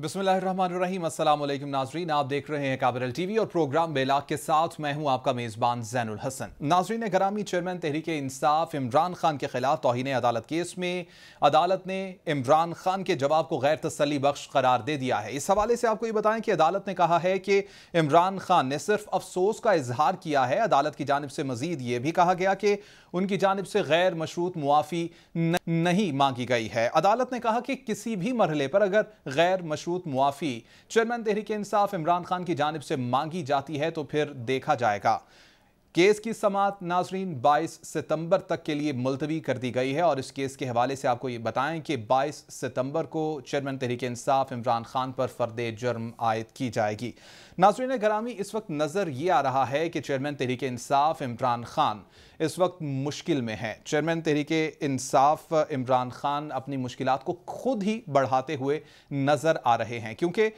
बिस्मिल्लाहिर्रहमानिर्रहीम। अस्सलाम वालेकुम नाजरीन, आप देख रहे हैं काबिल टीवी और प्रोग्राम बेलाग के साथ मैं हूं आपका मेज़बान ज़ैनुल हसन। नाजरीन गरामी, चेयरमैन तहरीक इंसाफ इमरान खान के खिलाफ तौहीन अदालत केस में अदालत ने इमरान खान के जवाब को गैर तसल्ली बख्श करार दे दिया है। इस हवाले से आपको ये बताएं कि अदालत ने कहा है कि इमरान खान ने सिर्फ अफसोस का इजहार किया है। अदालत की जानिब से मजीद ये भी कहा गया कि उनकी जानिब से गैर मशरूत मुआफ़ी नहीं मांगी गई है। अदालत ने कहा कि किसी भी मरहले पर अगर गैर मशरूत मुआफ़ी चेयरमैन तहरीक इंसाफ इमरान खान की जानिब से मांगी जाती है तो फिर देखा जाएगा। केस की समाअत नाजरीन 22 सितंबर तक के लिए मुलतवी कर दी गई है और इस केस के हवाले से आपको ये बताएं कि 22 सितंबर को चेयरमैन तहरीक इंसाफ इमरान खान पर फर्द जुर्म आयद की जाएगी। नाजरीन गरामी, इस वक्त नज़र ये आ रहा है कि चेयरमैन तहरीक इंसाफ इमरान खान इस वक्त मुश्किल में है। चेयरमैन तहरीक इंसाफ इमरान खान अपनी मुश्किलात को खुद ही बढ़ाते हुए नज़र आ रहे हैं, क्योंकि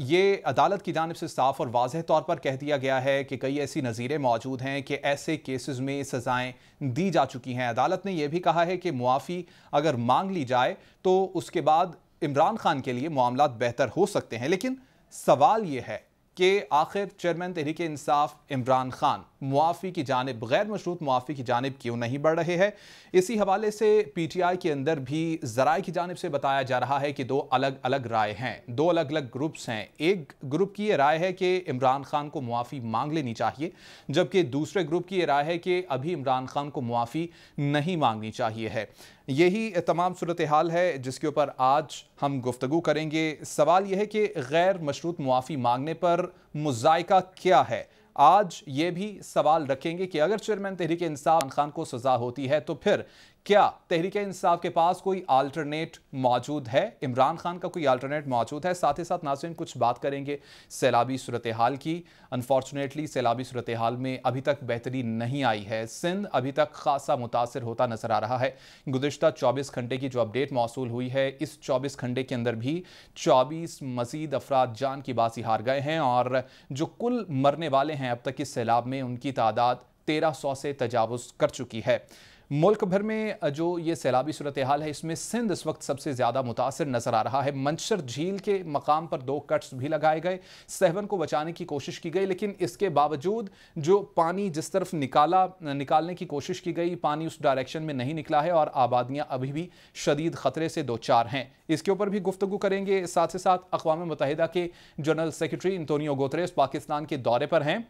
ये अदालत की जानिब से साफ और वाज़ेह तौर पर कह दिया गया है कि कई ऐसी नज़ीरें मौजूद हैं कि ऐसे केसेस में सज़ाएं दी जा चुकी हैं। अदालत ने यह भी कहा है कि मुआफ़ी अगर मांग ली जाए तो उसके बाद इमरान खान के लिए मामलात बेहतर हो सकते हैं। लेकिन सवाल यह है कि आखिर चेयरमैन तहरीक इंसाफ इमरान खान मुआफ़ी की जानिब, गैर मशरूत मुआफ़ी की जानिब क्यों नहीं बढ़ रहे हैं। इसी हवाले से PTI के अंदर भी ज़राए की जानिब से बताया जा रहा है कि दो अलग अलग राय हैं, दो अलग अलग ग्रुप्स हैं। एक ग्रुप की ये राय है कि इमरान खान को मुआफ़ी मांग लेनी चाहिए, जबकि दूसरे ग्रुप की ये राय है कि अभी इमरान खान को मुआफ़ी नहीं मांगनी चाहिए है। यही तमाम सूरत हाल है जिसके ऊपर आज हम गुफ्तगू करेंगे। सवाल यह है कि गैर मशरूत मुआफ़ी मांगने पर मुज़ायका क्या है। आज ये भी सवाल रखेंगे कि अगर चेयरमैन तहरीक इंसाफ खान को सज़ा होती है तो फिर क्या तहरीक इंसाफ के पास कोई अल्टरनेट मौजूद है, इमरान खान का कोई अल्टरनेट मौजूद है। साथ ही साथ नाज़रीन कुछ बात करेंगे सैलाबी सूरत हाल की। अनफॉर्चुनेटली सैलाबी सूरत हाल में अभी तक बेहतरी नहीं आई है। सिंध अभी तक खासा मुतासर होता नज़र आ रहा है। गुज़िश्ता 24 घंटे की जो अपडेट मौसूल हुई है, इस 24 घंटे के अंदर भी 24 मज़ीद अफराद जान की बाजी हार गए हैं और जो कुल मरने वाले हैं अब तक इस सैलाब में, उनकी तादाद 1300 से तजावुज़ कर चुकी है। मुल्क भर में जो ये सैलाबी सूरत हाल है, इसमें सिंध इस वक्त सबसे ज़्यादा मुतासर नज़र आ रहा है। मंशर झील के मकाम पर 2 कट्स भी लगाए गए, सहवन को बचाने की कोशिश की गई, लेकिन इसके बावजूद जो पानी जिस तरफ निकालने की कोशिश की गई, पानी उस डायरेक्शन में नहीं निकला है और आबादियाँ अभी भी शदीद ख़तरे से दो चार हैं। इसके ऊपर भी गुफ्तगू करेंगे। साथ ही साथ अक़वाम मुत्तहिदा के general secretary Antonio Guterres Pakistan के दौरे पर हैं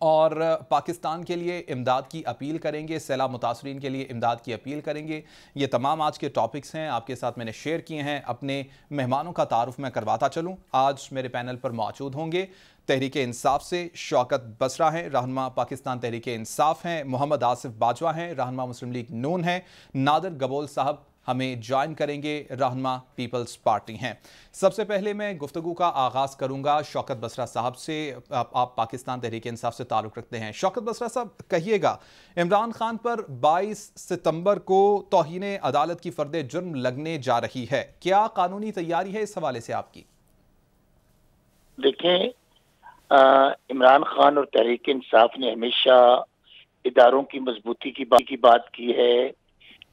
और पाकिस्तान के लिए इमदाद की अपील करेंगे, सैलाब मुतासरीन के लिए इमदाद की अपील करेंगे। ये तमाम आज के टॉपिक्स हैं, आपके साथ मैंने शेयर किए हैं। अपने मेहमानों का तारुफ मैं करवाता चलूँ। आज मेरे पैनल पर मौजूद होंगे तहरीक इंसाफ से शौकत बसरा हैं, रहनुमा पाकिस्तान तहरीक इंसाफ हैं। मोहम्मद आसिफ बाजवा हैं, रहनुमा मुस्लिम लीग नून हैं। नादिर गबोल साहब हमें ज्वाइन करेंगे, रहनुमा पीपल्स पार्टी हैं। सबसे पहले मैं गुफ्तगू का आगाज़ करूंगा शौकत बसरा साहब से। आप पाकिस्तान तहरीक इंसाफ से ताल्लुक़ रखते हैं। शौकत बसरा साहब, कहिएगा, इमरान खान पर 22 सितंबर को तौहीन अदालत की फर्द जुर्म लगने जा रही है, क्या कानूनी तैयारी है इस हवाले से आपकी? देखें, इमरान खान और तहरीक इंसाफ ने हमेशा इदारों की मजबूती की बात की है,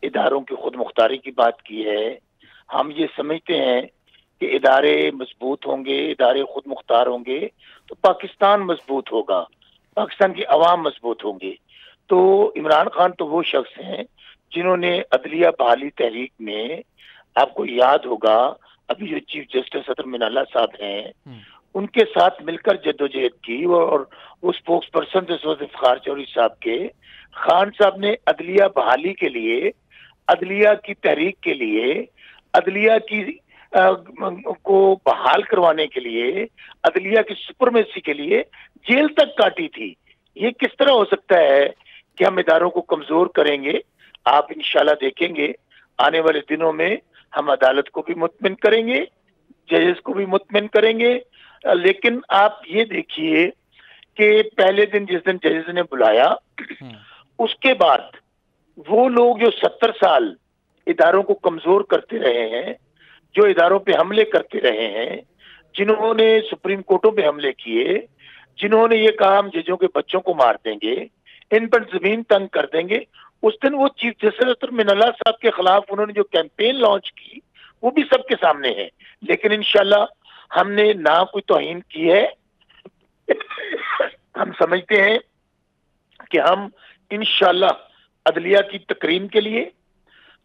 इदारों की खुद मुख्तारी की बात की है। हम ये समझते हैं कि इदारे मजबूत होंगे, इदारे खुद मुख्तार होंगे तो पाकिस्तान मजबूत होगा, पाकिस्तान की अवाम मजबूत होंगे। तो इमरान खान तो वो शख्स हैं जिन्होंने अदलिया बहाली तहरीक में, आपको याद होगा, अभी जो चीफ जस्टिस सदर मिनाल्लाह साहब हैं, उनके साथ मिलकर जद्दोजहद की और वो स्पोक्स पर्सन इफ्तिखार चौधरी साहब के, खान साहब ने अदलिया बहाली के लिए, अदलिया की तहरीक के लिए, अदलिया की को बहाल करवाने के लिए, अदलिया की सुपरमेसी के लिए जेल तक काटी थी। ये किस तरह हो सकता है कि हम इदारों को कमजोर करेंगे? आप इंशाल्लाह देखेंगे आने वाले दिनों में हम अदालत को भी मुतमिन करेंगे, जजेस को भी मुतमिन करेंगे। लेकिन आप ये देखिए कि पहले दिन जिस दिन जजेस ने बुलाया, उसके बाद वो लोग जो 70 साल इदारों को कमजोर करते रहे हैं, जो इदारों पे हमले करते रहे हैं, जिन्होंने सुप्रीम कोर्टों पे हमले किए, जिन्होंने ये कहा हम जजों के बच्चों को मार देंगे, इन पर जमीन तंग कर देंगे, उस दिन वो चीफ जस्टिस मिनाल्लाह साहब के खिलाफ उन्होंने जो कैंपेन लॉन्च की वो भी सबके सामने है। लेकिन इंशाल्लाह ہم نے نہ کوئی توہین کی ہے. ہم سمجھتے ہیں کہ ہم انشاءاللہ عدلیہ کی تکریم کے لیے،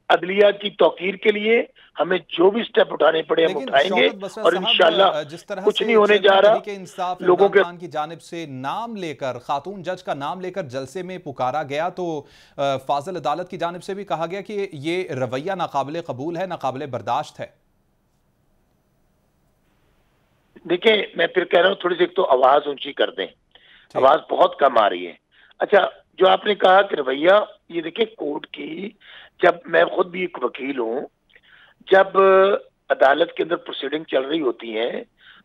عدلیہ کی توقیر کے لیے ہمیں جو بھی سٹیپ اٹھانے پڑے ہم لیکن اٹھائیں گے، شوکت بسرا اور انشاءاللہ صاحب، جس طرح کچھ سے نہیں ہونے چیئرمین جا رہا. تحریک انصاف لوگوں عمران کے خان کی جانب سے نام لے کر، خاتون جج کا نام لے کر جلسے میں پکارا گیا تو فاضل عدالت کی جانب سے بھی کہا گیا کہ یہ رویہ ناقابل قبول ہے، ناقابل برداشت ہے. دیکھیں میں پھر کہہ رہا ہوں تھوڑی سی ایک تو آواز اونچی کر دیں، آواز بہت کم آ رہی ہے. اچھا، جو آپ نے کہا کہ رویہ، یہ دیکھیں کورٹ کی، جب میں خود بھی ایک وکیل ہوں، جب عدالت کے اندر پروسیڈنگ چل رہی ہوتی ہیں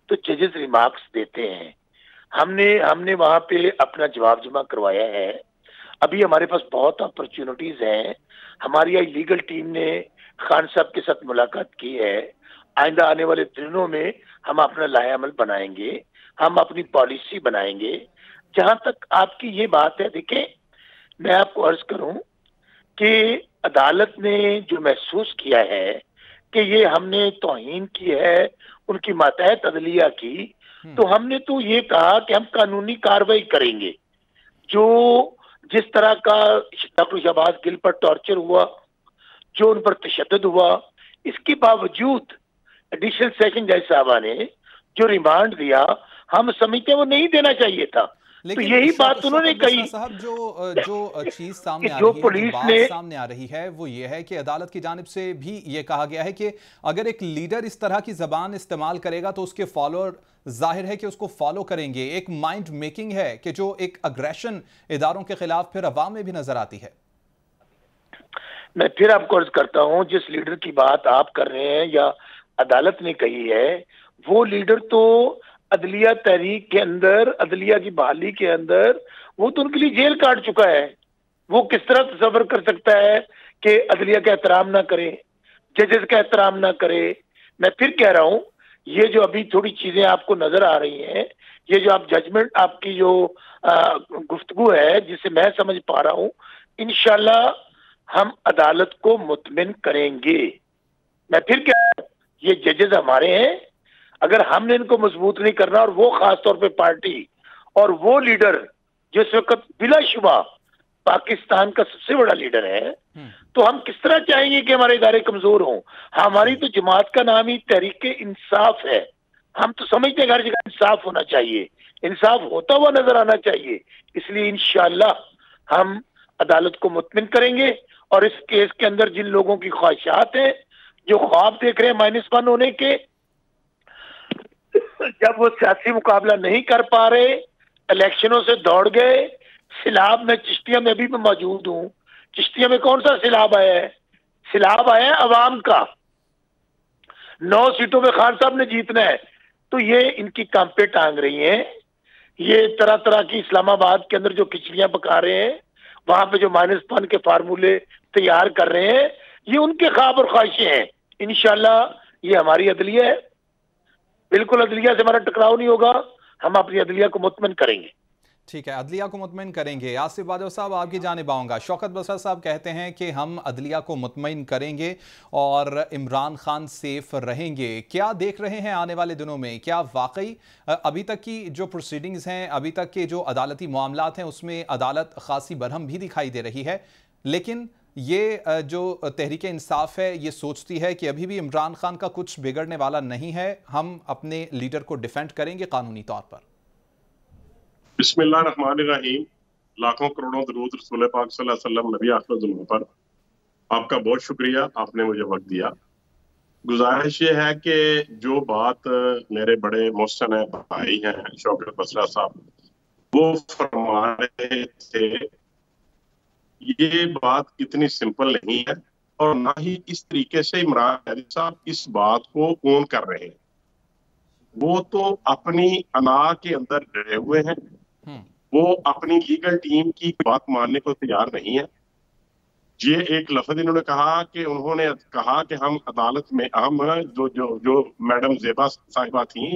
تو ججز ریمارکس دیتے ہیں. ہم نے وہاں پہ اپنا جواب جمع کروایا ہے. ابھی ہمارے پاس بہت اپرچونٹیز ہیں. ہماری لیگل ٹیم نے خان صاحب کے ساتھ ملاقات کی ہے. آئندہ آنے والے دنوں میں ہم اپنا لائحہ عمل بنائیں گے، ہم اپنی پالیسی بنائیں گے. جہاں تک آپ کی یہ بات ہے، دیکھیں میں آپ کو عرض کروں کہ عدالت نے جو محسوس کیا ہے کہ یہ ہم نے توہین کی ہے ان کی ماتحت عدلیہ کی، تو ہم نے تو یہ کہا کہ ہم قانونی کارروائی کریں گے. جو جس طرح کا ڈاکٹر شہباز گل پر ٹارچر ہوا، جو ان پر تشدد ہوا، اس کے باوجود ایڈیشنل سیشن جج صاحبہ نے جو ریمانڈ دیا، ہم سمجھتے ہیں وہ نہیں دینا چاہیے تھا. تو لیکن یہی بات انہوں نے شوکت بسرا کہی صاحب، جو چیز سامنے آ کہ جو رہی ہے، جو پولیس بات نے، سامنے آ رہی ہے وہ یہ ہے کہ عدالت کی جانب سے بھی یہ کہا گیا ہے کہ اگر ایک لیڈر اس طرح کی زبان استعمال کرے گا تو اس کے فالوور ظاہر ہے کہ اس کو فالو کریں گے. ایک مائنڈ میکنگ ہے کہ جو ایک اگریشن اداروں کے خلاف پھر عوام میں بھی نظر آتی ہے. میں پھر آپ کو عرض کرتا ہوں، جس لیڈر کی بات آپ کر رہے ہیں یا عدالت نے کہی ہے، وہ لیڈر تو عدلیہ تحریک کے اندر، عدلیہ کی بحالی کے اندر، وہ تو ان کے لیے جیل کاٹ چکا ہے. وہ کس طرح تصور کر سکتا ہے کہ عدلیہ کا احترام نہ کرے، ججز کا احترام نہ کرے؟ میں پھر کہہ رہا ہوں، یہ جو ابھی تھوڑی چیزیں آپ کو نظر آ رہی ہیں، یہ جو آپ ججمنٹ، آپ کی جو گفتگو ہے جسے میں سمجھ پا رہا ہوں، انشاءاللہ ہم عدالت کو مطمئن کریں گے. میں پھر کہہ رہا ہوں، یہ ججز ہمارے ہیں. اگر ہم نے ان کو مضبوط نہیں کرنا، اور وہ خاص طور پہ پارٹی اور وہ لیڈر جو اس وقت بلا شبہ پاکستان کا سب سے بڑا لیڈر ہے، تو ہم کس طرح چاہیں گے کہ ہمارے ادارے کمزور ہوں؟ ہماری تو جماعت کا نام ہی تحریک انصاف ہے. ہم تو سمجھتے ہیں ہر جگہ انصاف ہونا چاہیے، انصاف ہوتا ہوا نظر آنا چاہیے. اس لیے انشاءاللہ ہم عدالت کو مطمئن کریں گے، اور اس کیس کے اندر جن لوگوں کی خواہشات ہیں، جو خواب دیکھ رہے ہیں -1 ہونے کے، جب وہ سیاسی مقابلہ نہیں کر پا رہے، الیکشنوں سے دوڑ گئے. سیلاب میں چشتیہ میں ابھی میں موجود ہوں. چشتیہ میں کون سا سیلاب آیا ہے؟ سیلاب آیا ہے عوام کا. 9 سیٹوں پہ خان صاحب نے جیتنا ہے. تو یہ ان کی کانپیں ٹانگ رہی ہیں. یہ طرح طرح کی اسلام آباد کے اندر جو کھچڑیاں پکا رہے ہیں، وہاں پہ جو -1 کے فارمولے تیار کر رہے ہیں، یہ ان کے خواب اور خواہشیں ہیں. انشاءاللہ یہ ہماری عدلیہ ہے، بالکل عدلیہ سے ہمارا ٹکراؤ نہیں ہوگا. ہم اپنی عدلیہ کو مطمئن کریں گے. ٹھیک ہے، عدلیہ کو مطمئن کریں گے. آصف باجوہ صاحب، آپ کی جانب آؤں گا. شوکت بسرا صاحب کہتے ہیں کہ ہم عدلیہ کو مطمئن کریں گے اور عمران خان سیف رہیں گے. کیا دیکھ رہے ہیں آنے والے دنوں میں؟ کیا واقعی ابھی تک کی جو پروسیڈنگز ہیں، ابھی تک کے جو عدالتی معاملات ہیں، اس میں عدالت خاصی برہم بھی دکھائی دے رہی ہے، لیکن یہ جو تحریک انصاف ہے یہ سوچتی ہے کہ ابھی بھی عمران خان کا کچھ بگڑنے والا نہیں ہے، ہم اپنے لیڈر کو ڈیفینڈ کریں گے قانونی طور پر؟ بسم اللہ الرحمن الرحیم. لاکھوں کروڑوں درود رسول پاک صلی اللہ علیہ وسلم، نبی آخر الزمان پر. آپ کا بہت شکریہ، آپ نے مجھے وقت دیا. گزارش یہ ہے کہ جو بات میرے بڑے محسن بھائی ہیں شوکت بسرا صاحب وہ فرما رہے تھے، یہ بات اتنی سمپل نہیں ہے، اور نہ ہی اس طریقے سے عمران صاحب اس بات کو اون کر رہے ہیں. وہ تو اپنی انا کے اندر ڈرے ہوئے ہیں، وہ اپنی لیگل ٹیم کی بات ماننے کو تیار نہیں ہے. یہ ایک لفظ انہوں نے کہا کہ انہوں نے کہا کہ ہم عدالت میں، ہم جو میڈم زیبا صاحبہ تھیں،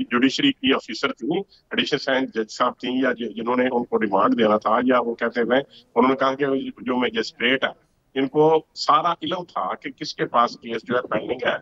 جوڈیشری کی آفیسر تھیں، ایڈیشنل سیشن جج صاحب تھیں، یا جنہوں نے ان کو ریمانڈ دینا تھا، یا وہ کہتے ہیں انہوں نے کہا کہ جو میجسٹریٹ ہے ان کو سارا علم تھا کہ کس کے پاس کیس جو ہے پینڈنگ ہے.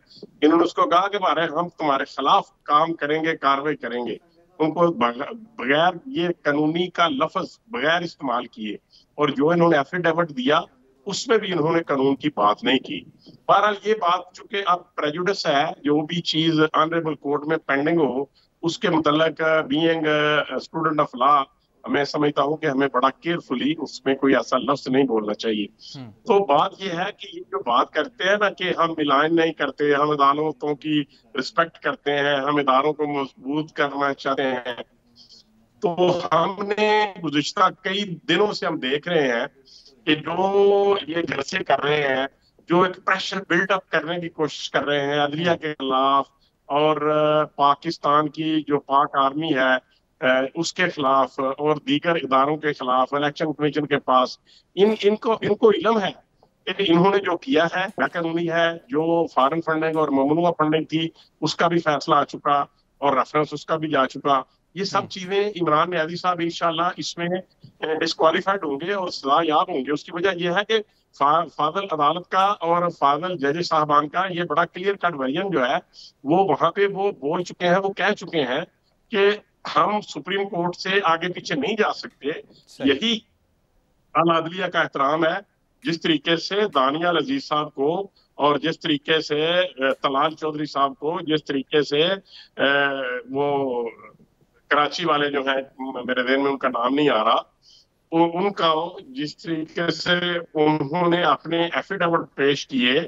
انہوں نے اس کو کہا کہ ہم تمہارے خلاف کام کریں گے, کاروائی کریں گے. ان کو بغیر یہ قانونی کا لفظ بغیر استعمال کیے, اور جو انہوں نے ایفیڈیوٹ دیا اس میں بھی انہوں نے قانون کی بات نہیں کی. بہرحال یہ بات چونکہ اب پریجوڈس ہے, جو بھی چیز آنریبل کورٹ میں پینڈنگ ہو اس کے متعلق بینگ اسٹوڈنٹ آف لا میں سمجھتا ہوں کہ ہمیں بڑا کیئرفلی اس میں کوئی ایسا لفظ نہیں بولنا چاہیے. تو بات یہ ہے کہ یہ جو بات کرتے ہیں نا کہ ہم ملائن نہیں کرتے, ہم عدالتوں کی رسپیکٹ کرتے ہیں, ہم اداروں کو مضبوط کرنا چاہتے ہیں, تو ہم نے گزشتہ کئی دنوں سے ہم دیکھ رہے ہیں کہ جو یہ جلسے کر رہے ہیں, جو ایک پریشر بلڈ اپ کرنے کی کوشش کر رہے ہیں عدلیہ کے خلاف اور پاکستان کی جو پاک آرمی ہے اس کے خلاف اور دیگر اداروں کے خلاف, الیکشن کمیشن کے پاس ان کو علم ہے کہ انہوں نے جو کیا ہے قانونی ہے. جو فارن فنڈنگ اور ممنوعہ فنڈنگ تھی اس کا بھی فیصلہ آ چکا اور ریفرنس اس کا بھی جا چکا. یہ سب چیزیں عمران نیازی صاحب انشاءاللہ اس میں ڈسکوالیفائڈ ہوں گے اور سزا یاب ہوں گے. اس کی وجہ یہ ہے کہ فاضل عدالت کا اور فاضل جج صاحبان کا یہ بڑا کلیئر کٹ ورژن جو ہے وہ وہاں پہ وہ بول چکے ہیں, وہ کہہ چکے ہیں کہ ہم سپریم کورٹ سے آگے پیچھے نہیں جا سکتے. یہی العدلیہ کا احترام ہے. جس طریقے سے دانیال عزیز صاحب کو اور جس طریقے سے طلال چودھری صاحب کو, جس طریقے سے وہ کراچی والے جو ہیں میرے ذہن میں ان کا نام نہیں آ رہا, ان کا جس طریقے سے انہوں نے اپنے ایفیڈیوٹ پیش کیے,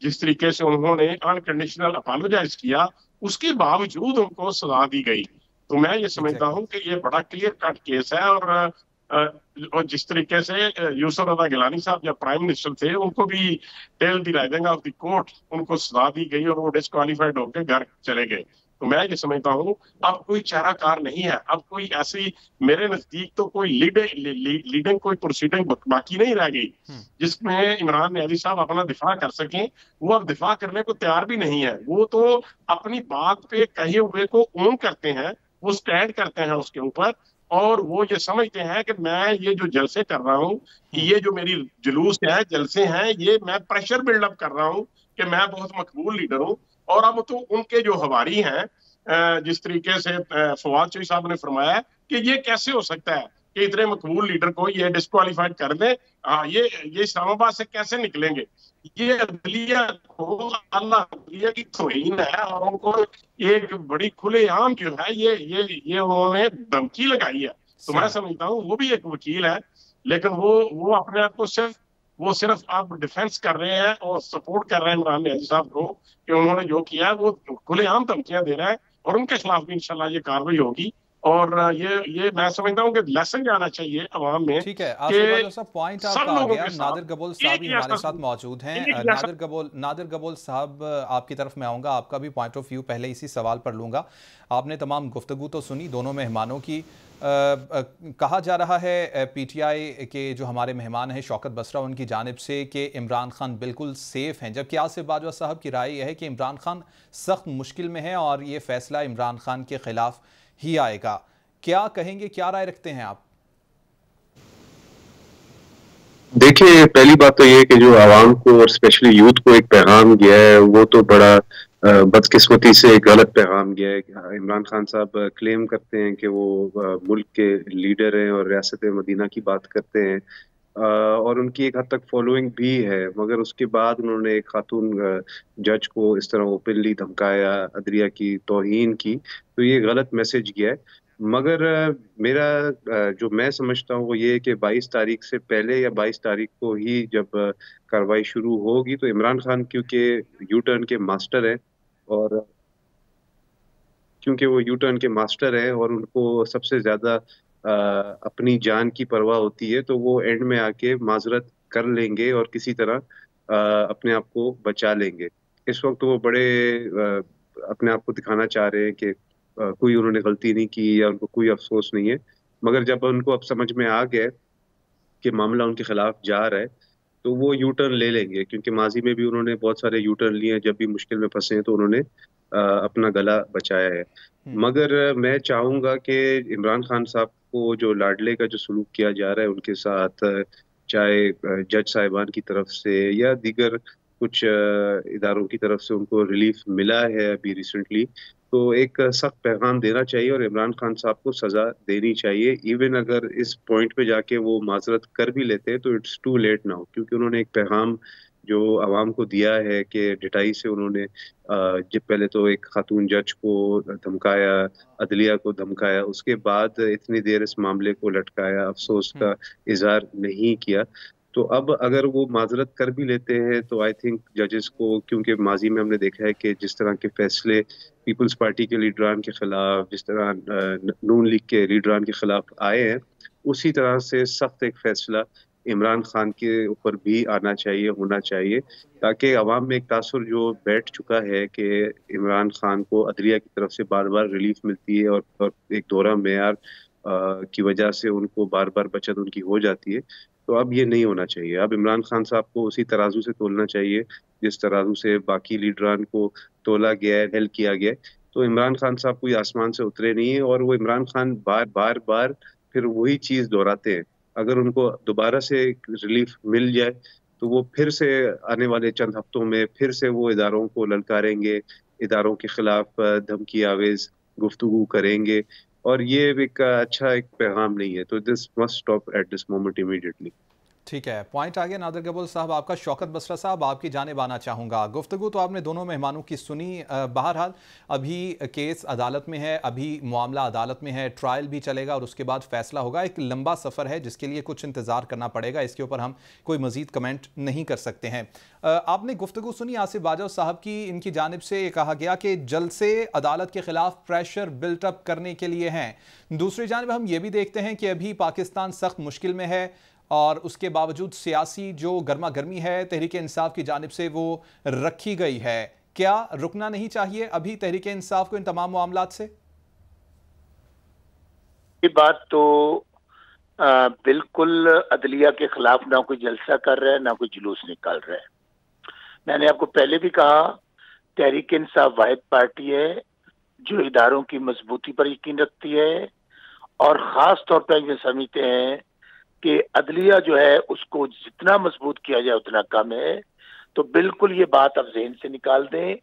جس طریقے سے انہوں نے انکنڈیشنل اپالوجائز کیا, اس کے باوجود ان کو سزا دی گئی. تو میں یہ سمجھتا ہوں کہ یہ بڑا کلیئر کٹ کیس ہے. اور جس طریقے سے یوسف رضا گیلانی صاحب جب پرائم منسٹر تھے ان کو بھی till the rising of the court ان کو سزا دی گئی اور وہ ڈسکوالیفائڈ ہو کے گھر چلے گئے. تو میں یہ سمجھتا ہوں اب کوئی چارہ کار نہیں ہے, اب کوئی ایسی میرے نزدیک تو کوئی لیڈنگ کوئی پروسیڈنگ باقی نہیں رہ گئی جس میں عمران نیازی صاحب اپنا دفاع کر سکیں. وہ اب دفاع کرنے کو تیار بھی نہیں ہے. وہ تو اپنی بات پہ کہے ہوئے کو اون کرتے ہیں, وہ سٹینڈ کرتے ہیں اس کے اوپر, اور وہ یہ سمجھتے ہیں کہ میں یہ جو جلسے کر رہا ہوں, یہ جو میری جلوس ہے, جلسے ہیں, یہ میں پریشر بلڈ اپ کر رہا ہوں کہ میں بہت مقبول لیڈر ہوں. اور اب تو ان کے جو ہواری ہیں, جس طریقے سے فواد چوہدری صاحب نے فرمایا کہ یہ کیسے ہو سکتا ہے کہ اتنے مقبول لیڈر کو یہ ڈسکوالیفائڈ کر دیں, یہ اسلام آباد سے کیسے نکلیں گے. یہ عدلیہ کو اللہ عدلیہ کی توہین ہے, اور ان کو ایک بڑی کھلے عام جو ہے یہ انہوں نے دھمکی لگائی ہے. تو میں سمجھتا ہوں وہ بھی ایک وکیل ہے, لیکن وہ اپنے آپ کو صرف آپ ڈیفینس کر رہے ہیں اور سپورٹ کر رہے ہیں عمران نیازی صاحب کو کہ انہوں نے جو کیا ہے وہ کھلے عام دھمکیاں دے رہے ہیں, اور ان کے خلاف بھی انشاءاللہ یہ کاروائی ہوگی. اور یہ میں سمجھتا ہوں کہ لیسن جانا چاہیے عوام میں. ٹھیک ہے, آصف صاحب پوائنٹ آپ کا آ گیا. نادر گبول صاحب بھی ہمارے ساتھ موجود ہیں. نادر گبول صاحب آپ کی طرف میں آؤں گا, آپ کا بھی پوائنٹ آف ویو پہلے اسی سوال پر لوں گا. آپ نے تمام گفتگو تو سنی دونوں مہمانوں کی. کہا جا رہا ہے پی ٹی آئی کے جو ہمارے مہمان ہیں شوکت بسرا, ان کی جانب سے کہ عمران خان بالکل سیف ہیں, جبکہ آصف باجوہ صاحب کی رائے یہ ہے کہ عمران خان سخت مشکل میں ہے اور یہ فیصلہ عمران خان کے خلاف ہی آئے گا. کیا کہیں گے, کیا رائے رکھتے ہیں آپ؟ دیکھیں, پہلی بات تو یہ کہ جو عوام کو اور اسپیشلی یوتھ کو ایک پیغام گیا ہے وہ تو بڑا بدقسمتی سے ایک غلط پیغام گیا ہے. عمران خان صاحب کلیم کرتے ہیں کہ وہ ملک کے لیڈر ہیں اور ریاست مدینہ کی بات کرتے ہیں, اور ان کی ایک حد تک فالوئنگ بھی ہے, مگر اس کے بعد انہوں نے ایک خاتون جج کو اس طرح اوپنلی دھمکایا, عدلیہ کی توہین کی, تو یہ غلط میسج گیا ہے. مگر میرا جو میں سمجھتا ہوں وہ یہ کہ 22 تاریخ سے پہلے یا 22 تاریخ کو ہی جب کاروائی شروع ہوگی تو عمران خان کیونکہ یو ٹرن کے ماسٹر ہیں, اور کیونکہ وہ یو ٹرن کے ماسٹر ہیں اور ان کو سب سے زیادہ اپنی جان کی پرواہ ہوتی ہے, تو وہ اینڈ میں آ کے معذرت کر لیں گے اور کسی طرح اپنے آپ کو بچا لیں گے. اس وقت وہ بڑے اپنے آپ کو دکھانا چاہ رہے ہیں کہ کوئی انہوں نے غلطی نہیں کی یا ان کو کوئی افسوس نہیں ہے, مگر جب ان کو اب سمجھ میں آ گیا کہ معاملہ ان کے خلاف جا رہا ہے تو وہ یو ٹرن لے لیں گے, کیونکہ ماضی میں بھی انہوں نے بہت سارے یو ٹرن لیے ہیں, جب بھی مشکل میں پھنسے ہیں تو انہوں نے اپنا گلا بچایا ہے. مگر میں چاہوں گا کہ عمران خان صاحب کو جو لاڈلے کا جو سلوک کیا جا رہا ہے ان کے ساتھ, चाहे जज साहिबान की तरफ से या दीगर कुछ इदारों की तरफ से उनको रिलीफ मिला है अभी रिसेंटली, तो एक सख्त पैगाम देना चाहिए और इमरान खान साहब को सज़ा देनी चाहिए। इवन अगर इस पॉइंट पे जाके वो माजरत कर भी लेते हैं तो इट्स टू लेट नाउ, क्योंकि उन्होंने एक पैगाम जो आवाम को दिया है कि ढिठाई से उन्होंने जब पहले तो एक खातून जज को धमकाया, अदलिया को धमकाया, उसके बाद इतनी देर इस मामले को लटकाया, अफसोस का इजहार नहीं किया। तो अब अगर वो माजरत कर भी लेते हैं तो आई थिंक जजेस को, क्योंकि माजी में हमने देखा है कि जिस तरह के फैसले पीपल्स पार्टी के लीडरान के खिलाफ, जिस तरह नून लीग के लीडरान के खिलाफ आए हैं, उसी तरह से सख्त एक फैसला इमरान खान के ऊपर भी आना चाहिए, होना चाहिए, ताकि अवाम में एक तासुर जो बैठ चुका है कि इमरान खान को अदलिया की तरफ से बार बार रिलीफ मिलती है और एक दोहरा मेयार की वजह से उनको बार बार बचत उनकी हो जाती है, तो अब ये नहीं होना चाहिए। अब इमरान खान साहब को उसी तराजू से तोलना चाहिए जिस तराजू से बाकी लीडरान को तोला गया है, हेल किया गया है। तो इमरान खान साहब कोई आसमान से उतरे नहीं है और वो इमरान खान बार बार फिर वही चीज़ दोहराते हैं। अगर उनको दोबारा से रिलीफ मिल जाए तो वो फिर से आने वाले चंद हफ्तों में फिर से वो इदारों को ललकारेंगे, इदारों के खिलाफ धमकी आवेज गुफ्तगू करेंगे, और ये एक अच्छा एक पैगाम नहीं है। तो this must stop at this moment immediately. ठीक है, पॉइंट आ गया नादिर गबूल साहब आपका। शौकत बसरा साहब, आपकी जानिब आना चाहूँगा। गुफ्तगू तो आपने दोनों मेहमानों की सुनी। बहरहाल अभी केस अदालत में है, अभी मामला अदालत में है, ट्रायल भी चलेगा और उसके बाद फैसला होगा। एक लंबा सफ़र है जिसके लिए कुछ इंतज़ार करना पड़ेगा, इसके ऊपर हम कोई मज़ीद कमेंट नहीं कर सकते हैं। आपने गुफ्तगू सुनी आसिफ बाजवा साहब की, इनकी जानिब से ये कहा गया कि जलसे अदालत के ख़िलाफ़ प्रेशर बिल्टअप करने के लिए हैं। दूसरी जानिब हम ये भी देखते हैं कि अभी पाकिस्तान सख्त मुश्किल में है और उसके बावजूद सियासी जो गर्मा गर्मी है तहरीक इंसाफ की जानिब से वो रखी गई है। क्या रुकना नहीं चाहिए अभी तहरीक इंसाफ को इन तमाम मामलात से? ये बात तो बिल्कुल अदलिया के खिलाफ ना कोई जलसा कर रहा है, ना कोई जुलूस निकाल रहा है। मैंने आपको पहले भी कहा, तहरीक इंसाफ वाहिद पार्टी है जो इदारों की मजबूती पर यकीन रखती है और ख़ास तौर पर ये समझते हैं कि अदलिया जो है उसको जितना मजबूत किया जाए उतना कम है। तो बिल्कुल ये बात आप जहन से निकाल दें।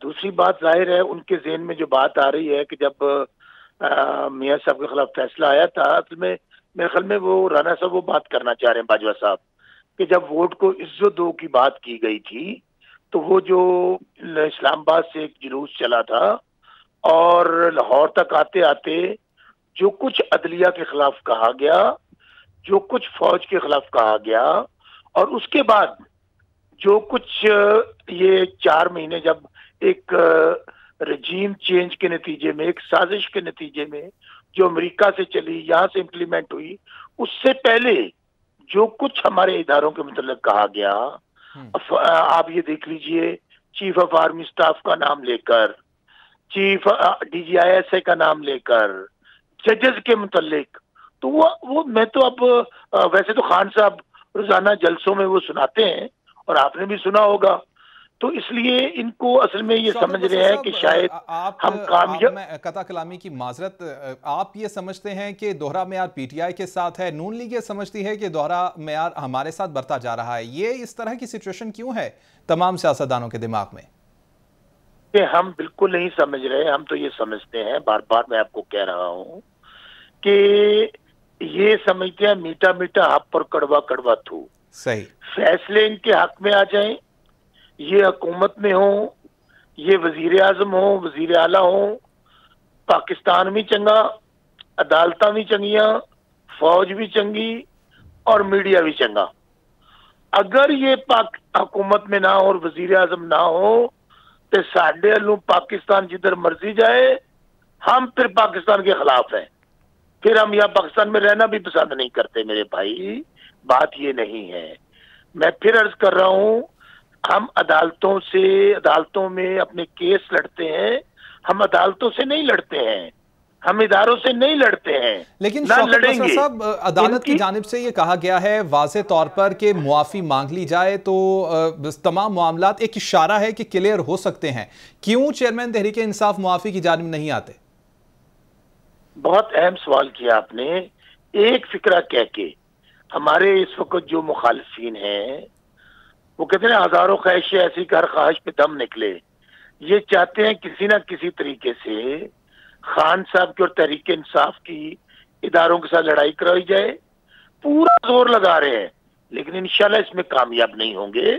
दूसरी बात जाहिर है उनके जहन में जो बात आ रही है कि जब मियां साहब के खिलाफ फैसला आया था, असल में मेरे ख्याल में वो राना साहब वो बात करना चाह रहे हैं बाजवा साहब, कि जब वोट को इज्जत दो की बात की गई थी तो वो जो इस्लामाबाद से एक जुलूस चला था और लाहौर तक आते आते जो कुछ अदलिया के खिलाफ कहा गया, जो कुछ फौज के खिलाफ कहा गया, और उसके बाद जो कुछ ये 4 महीने जब एक रजीम चेंज के नतीजे में, एक साजिश के नतीजे में जो अमेरिका से चली, यहाँ से इम्प्लीमेंट हुई, उससे पहले जो कुछ हमारे इदारों के मतलब कहा गया, आप ये देख लीजिए, चीफ ऑफ आर्मी स्टाफ का नाम लेकर, चीफ DGISA का नाम लेकर, जजेस के मुतल्लिक, तो वो मैं तो अब वैसे तो खान साहब रोजाना जलसों में वो सुनाते हैं और आपने भी सुना होगा, तो इसलिए इनको असल में ये समझ रहे हैं कि शायद हम कामयाब। कता कलामी की माजरत, आप ये समझते हैं कि दोहरा मेयार PTI के साथ है, नून लीग ये समझती है कि दोहरा मेयार हमारे साथ बढ़ता जा रहा है। ये इस तरह की सिचुएशन क्यों है तमाम सियासतदानों के दिमाग में? हम बिल्कुल नहीं समझ रहे। हम तो ये समझते हैं, बार बार मैं आपको कह रहा हूँ कि ये समझते हैं मीठा मीठा हक पर कड़वा कड़वा थू। सही फैसले इनके हक में आ जाएं, ये हुकूमत में हो, ये वजीर आजम हो, वजीर आला हो, पाकिस्तान भी चंगा, अदालत भी चंगिया, फौज भी चंगी और मीडिया भी चंगा। अगर ये हुकूमत में ना हो और वजीर आजम ना हो तो साढ़े अल्लू पाकिस्तान जिधर मर्जी जाए, हम फिर पाकिस्तान के खिलाफ हैं, फिर हम यहाँ पाकिस्तान में रहना भी पसंद नहीं करते। मेरे भाई, बात ये नहीं है। मैं फिर अर्ज कर रहा हूँ, हम अदालतों में अपने केस लड़ते हैं, हम अदालतों से नहीं लड़ते हैं, हम इदारों से नहीं लड़ते हैं। लेकिन शौकत साहब, अदालत की जानिब से ये कहा गया है वाज़े तौर पर कि मुआफ़ी मांग ली जाए तो तमाम मामलात, एक इशारा है कि क्लियर हो सकते हैं। क्यों चेयरमैन तहरीक इंसाफ मुआफ़ी की जानिब नहीं आते? बहुत अहम सवाल किया आपने। एक फिक्रा कह के ہمارے اس وقت جو مخالفین ہیں وہ کہتے ہیں ہزاروں خواہشیں ایسی کہ ہر خواہش پہ دم نکلے. یہ چاہتے ہیں کسی نہ کسی طریقے سے خان صاحب کی اور تحریک انصاف کی اداروں کے ساتھ لڑائی کرائی جائے. پورا زور لگا رہے ہیں لیکن انشاءاللہ اس میں کامیاب نہیں ہوں گے.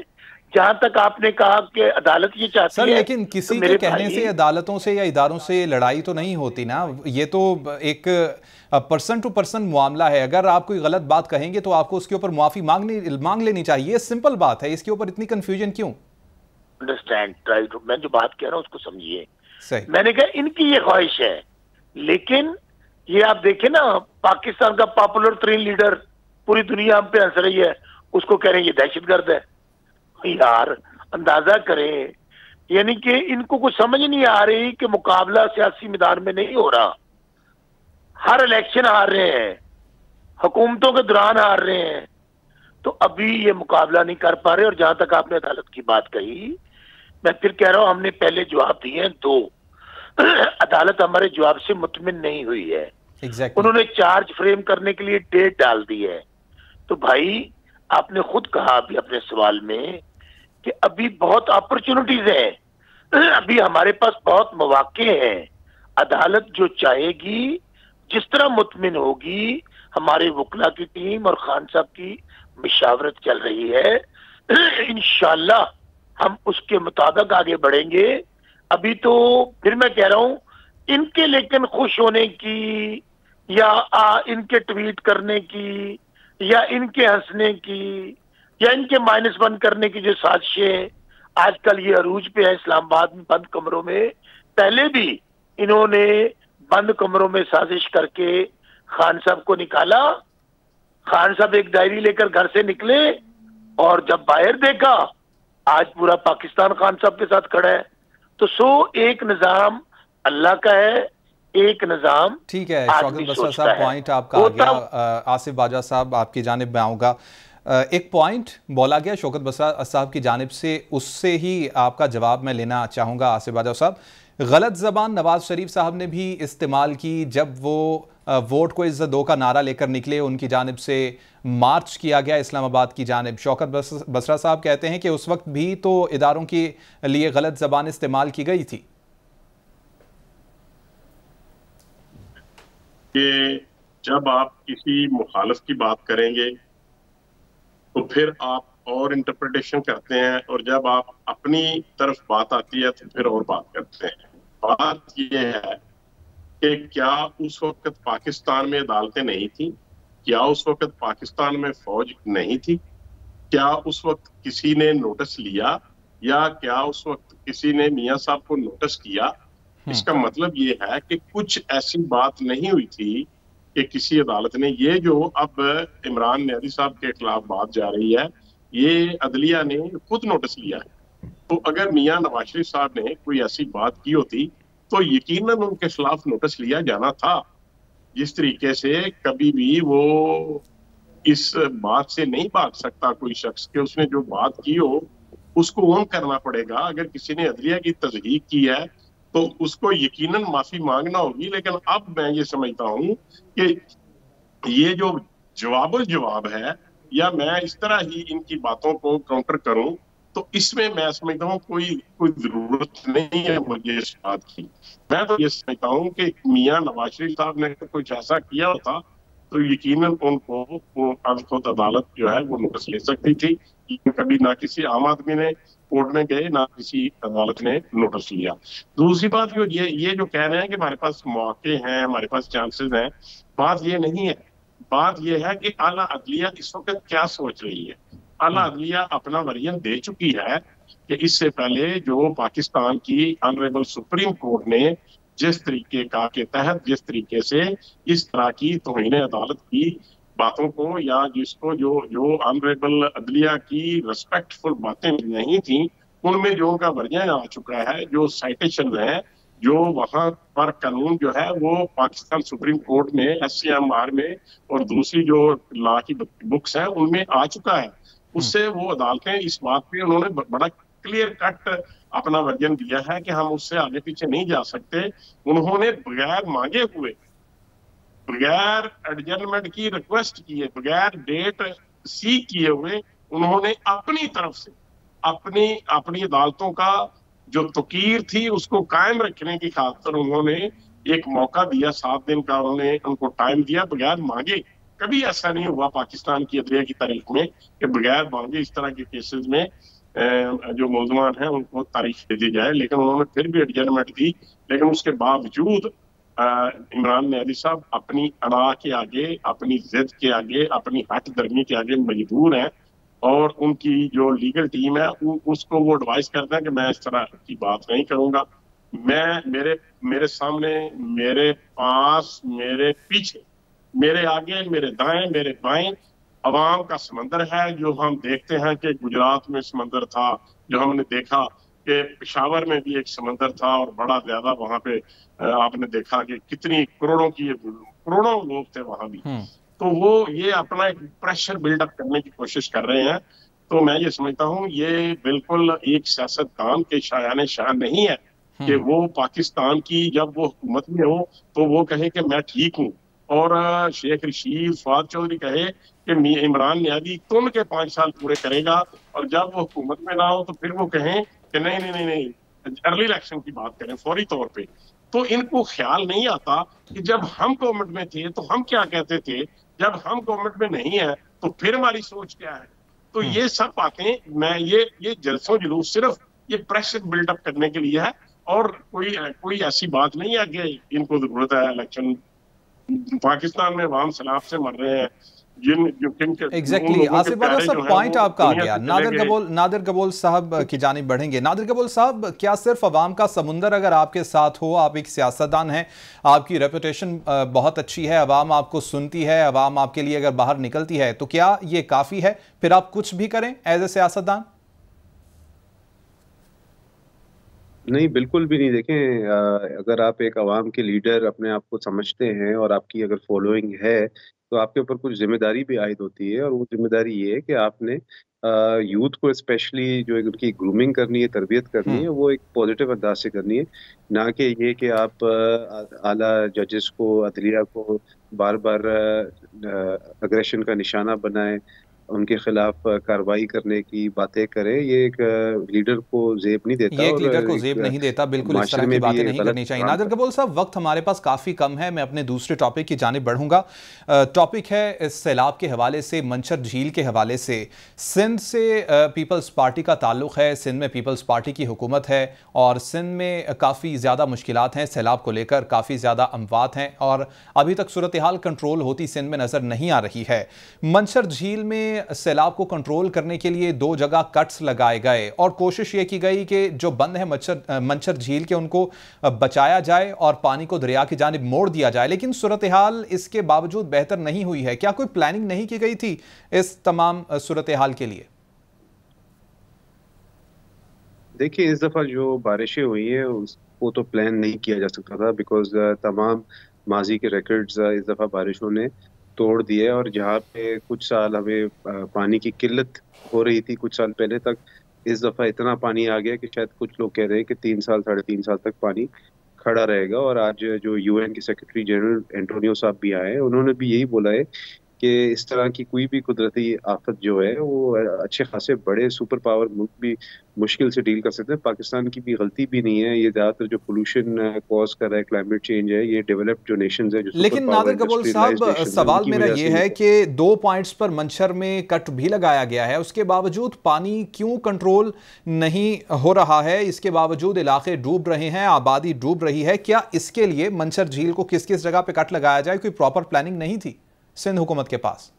جہاں تک آپ نے کہا کہ عدالت یہ چاہتی ہے سر، لیکن کسی کے کہنے سے عدالتوں سے یا اداروں سے لڑائی تو نہیں ہوتی نا. یہ تو ایک پرسن ٹو پرسن معاملہ ہے. اگر آپ کوئی غلط بات کہیں گے تو آپ کو اس کے اوپر معافی مانگ لینی چاہیے. یہ سمپل بات ہے. اس کے اوپر اتنی کنفیوژن کیوں؟ انڈرسٹینڈ، میں جو بات کہہ رہا ہوں اس کو سمجھیے. میں نے کہا ان کی یہ خواہش ہے، لیکن یہ آپ دیکھیں نا پاکستان کا پاپولر ترین لیڈر پوری دنیا ہم پہ ہنس رہی ہے، اس کو کہہ رہے ہیں یہ دہشت گرد ہے. یار اندازہ کریں، یعنی کہ ان کو کچھ سمجھ نہیں آ رہی کہ مقابلہ سیاسی میدان میں نہیں ہو رہا. ہر الیکشن ہار رہے ہیں، حکومتوں کے دوران ہار رہے ہیں، تو ابھی یہ مقابلہ نہیں کر پا رہے. اور جہاں تک آپ نے عدالت کی بات کہی، میں پھر کہہ رہا ہوں ہم نے پہلے جواب دیے ہیں 2. عدالت ہمارے جواب سے مطمئن نہیں ہوئی ہے. انہوں نے چارج فریم کرنے کے لیے ڈیٹ ڈال دی ہے. تو بھائی آپ نے خود کہا ابھی اپنے سوال میں کہ ابھی بہت اپرچونٹیز ہیں، ابھی ہمارے پاس بہت مواقع ہیں. عدالت جو چاہے گی، جس طرح مطمئن ہوگی، ہمارے وکلا کی ٹیم اور خان صاحب کی مشاورت چل رہی ہے، انشاءاللہ ہم اس کے مطابق آگے بڑھیں گے. ابھی تو پھر میں کہہ رہا ہوں ان کے لیکن خوش ہونے کی یا ان کے ٹویٹ کرنے کی یا ان کے ہنسنے کی یا ان کے -1 کرنے کی جو سازشیں آج کل یہ عروج پہ ہے اسلام آباد میں بند کمروں میں، پہلے بھی انہوں نے بند کمروں میں سازش کر کے خان صاحب کو نکالا. خان صاحب ایک ڈائری لے کر گھر سے نکلے اور جب باہر دیکھا آج پورا پاکستان خان صاحب کے ساتھ کھڑا ہے. تو ایک نظام اللہ کا ہے، ایک نظام. ٹھیک ہے شوکت بسرا صاحب، پوائنٹ آپ کا آ گیا. آصف باجوہ صاحب آپ کی جانب میں آؤں گا. ایک پوائنٹ بولا گیا شوکت بسرا صاحب کی جانب سے، اس سے ہی آپ کا جواب میں لینا چاہوں گا. آصف باجوہ صاحب، غلط زبان نواز شریف صاحب نے بھی استعمال کی جب وہ ووٹ کو عزت دو کا نعرہ لے کر نکلے. ان کی جانب سے مارچ کیا گیا اسلام آباد کی جانب. شوکت بسرا صاحب کہتے ہیں کہ اس وقت بھی تو اداروں کے لیے غلط زبان استعمال کی گئی تھی. کہ جب آپ کسی مخالف کی بات کریں گے تو پھر آپ اور انٹرپریٹیشن کرتے ہیں، اور جب آپ اپنی طرف بات آتی ہے تو پھر اور بات کرتے ہیں. بات یہ ہے کہ کیا اس وقت پاکستان میں عدالتیں نہیں تھیں؟ کیا اس وقت پاکستان میں فوج نہیں تھی؟ کیا اس وقت کسی نے نوٹس لیا یا کیا اس وقت کسی نے میاں صاحب کو نوٹس کیا؟ اس کا مطلب یہ ہے کہ کچھ ایسی بات نہیں ہوئی تھی کہ کسی عدالت نے یہ جو اب عمران نیازی صاحب کے خلاف بات جا رہی ہے، یہ عدلیہ نے خود نوٹس لیا ہے. تو اگر میاں نواز شریف صاحب نے کوئی ایسی بات کی ہوتی تو یقیناً ان کے خلاف نوٹس لیا جانا تھا. جس طریقے سے کبھی بھی وہ اس بات سے نہیں بھاگ سکتا کوئی شخص کہ اس نے جو بات کی ہو اس کو اون کرنا پڑے گا. اگر کسی نے عدلیہ کی تضحیق کی ہے تو اس کو یقیناً معافی مانگنا ہوگی. لیکن اب میں یہ سمجھتا ہوں کہ یہ جو جواب الجواب ہے، یا میں اس طرح ہی ان کی باتوں کو کاؤنٹر کروں، تو اس میں میں سمجھتا ہوں کوئی ضرورت نہیں ہے مجھے اس بات کی. میں تو یہ سمجھتا ہوں کہ میاں نواز شریف صاحب نے کچھ ایسا کیا ہوتا تو یقیناً ان کو خود عدالت جو ہے وہ نوٹس لے سکتی تھی. کبھی نہ کسی عام آدمی نے کورٹ میں گئے نہ کسی عدالت نے نوٹس لیا. دوسری بات یہ جو کہہ رہے ہیں کہ ہمارے پاس مواقع ہیں، ہمارے پاس چانسز ہیں، بات یہ نہیں ہے. بات یہ ہے کہ اعلیٰ عدلیہ اس وقت کیا سوچ رہی ہے. اعلیٰ عدلیہ اپنا ورژن دے چکی ہے کہ اس سے پہلے جو پاکستان کی آنریبل سپریم کورٹ نے جس طریقے کا کے تحت جس طریقے سے اس طرح کی توہین عدالت کی باتوں کو، یا جس کو جو آنریبل عدلیہ کی ریسپیکٹ فل باتیں نہیں تھیں، ان میں جو ان کا ورژن آ چکا ہے، جو سائٹیشن ہے، جو وہاں پر قانون جو ہے وہ پاکستان سپریم کورٹ میں SCMR میں اور دوسری جو لا کی بکس ہیں ان میں آ چکا ہے. اس سے وہ عدالتیں اس بات پہ انہوں نے بڑا کلیئر کٹ اپنا ورژن دیا ہے کہ ہم اس سے آگے پیچھے نہیں جا سکتے. انہوں نے بغیر مانگے ہوئے बगैर एडजर्नमेंट की रिक्वेस्ट किए, बगैर डेट सी किए हुए उन्होंने अपनी तरफ से अपनी अदालतों का जो तकीर थी उसको कायम रखने की खातिर उन्होंने एक मौका दिया, 7 दिन का उन्होंने उनको टाइम दिया बगैर मांगे। कभी ऐसा नहीं हुआ पाकिस्तान की अदलिया की तारीख में कि बगैर मांगे इस तरह के केसेस में जो मुलजमान हैं उनको तारीख दे दी जाए, लेकिन उन्होंने फिर भी एडजर्नमेंट दी। लेकिन उसके बावजूद इमरान न्याजी साहब अपनी अड़ा के आगे, अपनी जिद के आगे, अपनी हट दर्मी के आगे मजबूर हैं और उनकी जो लीगल टीम है उसको वो एडवाइस करते हैं कि मैं इस तरह की बात नहीं करूंगा। मेरे सामने, मेरे पास, मेरे पीछे, मेरे आगे, मेरे दाएं, मेरे बाएं अवाम का समंदर है। जो हम देखते हैं कि गुजरात में समंदर था, जो हमने देखा कि पेशावर में भी एक समंदर था और बड़ा ज्यादा वहां पे आपने देखा कि कितनी करोड़ों लोग थे वहां भी। तो वो ये अपना एक प्रेशर बिल्डअप करने की कोशिश कर रहे हैं। तो मैं ये समझता हूँ ये बिल्कुल एक सियासतदान के शायाने शान नहीं है कि वो पाकिस्तान की जब वो हुकूमत में हो तो वो कहे कि मैं ठीक हूँ और शेख रशीद फवाद चौधरी कहे कि इमरान न्याजी तुम के 5 साल पूरे करेगा, और जब वो हुकूमत में ना हो तो फिर वो कहें कि नहीं अर्ली इलेक्शन की बात करें फौरी तौर पे। तो इनको ख्याल नहीं आता कि जब हम गवर्नमेंट में थे तो हम क्या कहते थे, जब हम गवर्नमेंट में नहीं है तो फिर हमारी सोच क्या है। तो ये सब बातें मैं ये जलसों जुलूस सिर्फ ये प्रेशर बिल्डअप करने के लिए है और कोई ऐसी बात नहीं है कि इनको जरूरत है इलेक्शन। पाकिस्तान में अवाम सैलाब से मर रहे हैं। एग्जैक्टली आसिफ बादल साहब, पॉइंट आपका आ गया। नादिर गबोल साहब की जानिब बढ़ेंगे। नादिर गबोल साहब, क्या सिर्फ अवाम का समुंदर अगर आपके साथ हो, आप एक सियासतदान हैं, आपकी रेपुटेशन बहुत अच्छी है, अवाम आपको सुनती है, अवाम आपके लिए अगर बाहर निकलती है, तो क्या ये काफ़ी है फिर आप कुछ भी करें एज ए सियासतदान? नहीं, बिल्कुल भी नहीं। देखें, अगर आप एक अवाम के लीडर अपने आप को समझते हैं और आपकी अगर फॉलोइंग है तो आपके ऊपर कुछ जिम्मेदारी भी आयद होती है, और वो जिम्मेदारी ये है कि आपने यूथ को स्पेशली जो उनकी ग्रूमिंग करनी है, तरबियत करनी है, वो एक पॉजिटिव अंदाज से करनी है, ना कि ये कि आप आला जजेस को, अदलिया को बार बार अग्रेशन का निशाना बनाएं, उनके खिलाफ कार्रवाई करने की बातें करें। ये एक लीडर को जेब नहीं देता, ये एक लीडर को जेब नहीं देता, बिल्कुल इस तरह की बातें नहीं करनी चाहिए। नादिर गबोल साहब, वक्त हमारे पास काफ़ी कम है, मैं अपने दूसरे टॉपिक की जानिब बढ़ूंगा। टॉपिक है इस सैलाब के हवाले से, मंचर झील के हवाले से। सिंध से पीपल्स पार्टी का ताल्लुक है, सिंध में पीपल्स पार्टी की हुकूमत है और सिंध में काफ़ी ज़्यादा मुश्किलात हैं सैलाब को लेकर, काफ़ी ज़्यादा अमवात हैं और अभी तक सूरत हाल कंट्रोल होती सिंध में नज़र नहीं आ रही है। मंचर झील में सैलाब को कंट्रोल करने के लिए 2 जगह कट्स लगाए गए और कोशिश ये की गई कि जो बंद है मंचर झील के उनको बचाया जाए और पानी को दरिया की जानिब मोड़ दिया जाए, लेकिन सूरत हाल इसके बावजूद बेहतर नहीं हुई है। क्या कोई प्लानिंग नहीं की गई थी इस तमाम सूरत हाल के लिए? देखिए, इस दफ़ा जो बारिशें हुई हैं उसको तो प्लान नहीं किया जा सकता था, बिकॉज तमाम माजी के रिकॉर्ड्स इस दफ़ा बारिशों ने तोड़ दिए, और जहाँ पे कुछ साल हमें पानी की किल्लत हो रही थी कुछ साल पहले तक, इस दफ़ा इतना पानी आ गया कि शायद कुछ लोग कह रहे हैं कि 3 साल 3.5 साल तक पानी खड़ा रहेगा। और आज जो यूएन के सेक्रेटरी जनरल एंटोनियो साहब भी आए हैं, उन्होंने भी यही बोला है कि इस तरह की कोई भी कुदरती आफत जो है वो अच्छे खासे बड़े सुपर पावर मुल्क भी मुश्किल से डील कर सकते हैं। पाकिस्तान की भी गलती भी नहीं है, ये ज़्यादातर जो पोल्यूशन कॉज कर रहा है, क्लाइमेट चेंज है, ये डेवलप्ड जो नेशंस है, जो लेकिन नादिर गबोल साहब, सवाल मेरा ये है कि 2 पॉइंट्स पर मंचर में कट भी लगाया गया है, उसके बावजूद पानी क्यों कंट्रोल नहीं हो रहा है? इसके बावजूद इलाके डूब रहे हैं, आबादी डूब रही है। क्या इसके लिए मंचर झील को किस किस जगह पे कट लगाया जाए? कोई प्रॉपर प्लानिंग नहीं थी सिंध हुकूमत के पास?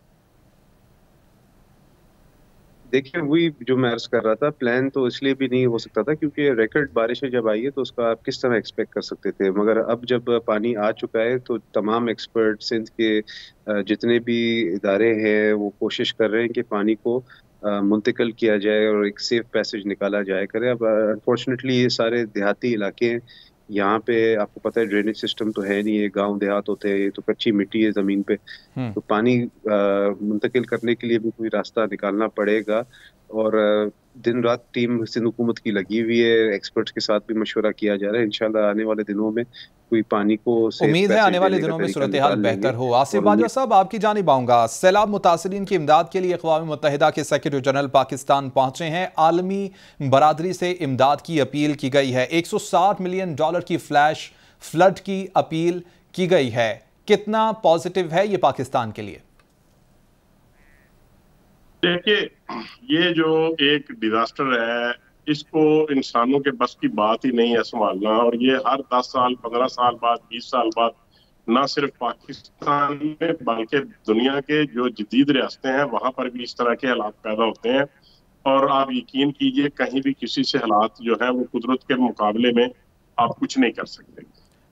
देखिए, वही जो मैं अर्ज कर रहा था, प्लान तो इसलिए भी नहीं हो सकता था क्योंकि रिकॉर्ड बारिशें जब आई है तो उसका आप किस तरह एक्सपेक्ट कर सकते थे। मगर अब जब पानी आ चुका है तो तमाम एक्सपर्ट सिंध के जितने भी इदारे हैं वो कोशिश कर रहे हैं कि पानी को मुंतकिल किया जाए और एक सेफ पैसेज निकाला जाए करे। अब अनफॉर्चुनेटली ये सारे देहाती इलाके हैं, यहाँ पे आपको पता है ड्रेनेज सिस्टम तो है नहीं, है गांव देहात होते हैं, ये तो कच्ची मिट्टी है ज़मीन पे, तो पानी मुंतकिल करने के लिए भी कोई रास्ता निकालना पड़ेगा। और दिन रात टीम सिंध हुकूमत की लगी हुई है, एक्सपर्ट्स के साथ भी मशवरा किया जा रहा है। इंशाल्लाह आने वाले दिनों में کوئی پانی کو امید ہے آنے والے دنوں میں صورتحال بہتر ہو۔ آصف باجوہ صاحب آپ کی جانب آؤں گا، سیلاب متاثرین کی امداد کے لیے اقوام متحدہ کے سیکریٹری جنرل پاکستان پہنچے ہیں، عالمی برادری سے امداد کی اپیل کی گئی ہے، $160 ملین کی فلیش فلڈ کی اپیل کی گئی ہے، کتنا پازیٹیو ہے یہ پاکستان کے لیے؟ دیکھیے یہ جو ایک ڈیزاسٹر ہے اس کو انسانوں کے بس کی بات ہی نہیں ہے سنبھالنا، اور یہ ہر 10 سال 15 سال بعد 20 سال بعد نہ صرف پاکستان میں بلکہ دنیا کے جو جدید ریاستیں ہیں وہاں پر بھی اس طرح کے حالات پیدا ہوتے ہیں، اور آپ یقین کیجئے کہیں بھی کسی سے حالات جو ہے وہ قدرت کے مقابلے میں آپ کچھ نہیں کر سکتے،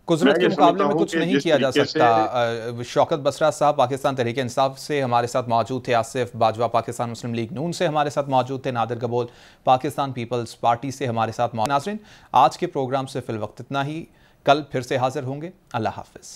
قدرت کے مقابلے میں کچھ نہیں کیا جا سکتا۔ شوکت بسرا صاحب پاکستان تحریک انصاف سے ہمارے ساتھ موجود تھے، آصف باجوہ پاکستان مسلم لیگ نون سے ہمارے ساتھ موجود تھے، نادر گبول پاکستان پیپلز پارٹی سے ہمارے ساتھ موجود۔ ناظرین آج کے پروگرام سے فی الوقت اتنا ہی، کل پھر سے حاضر ہوں گے، اللہ حافظ۔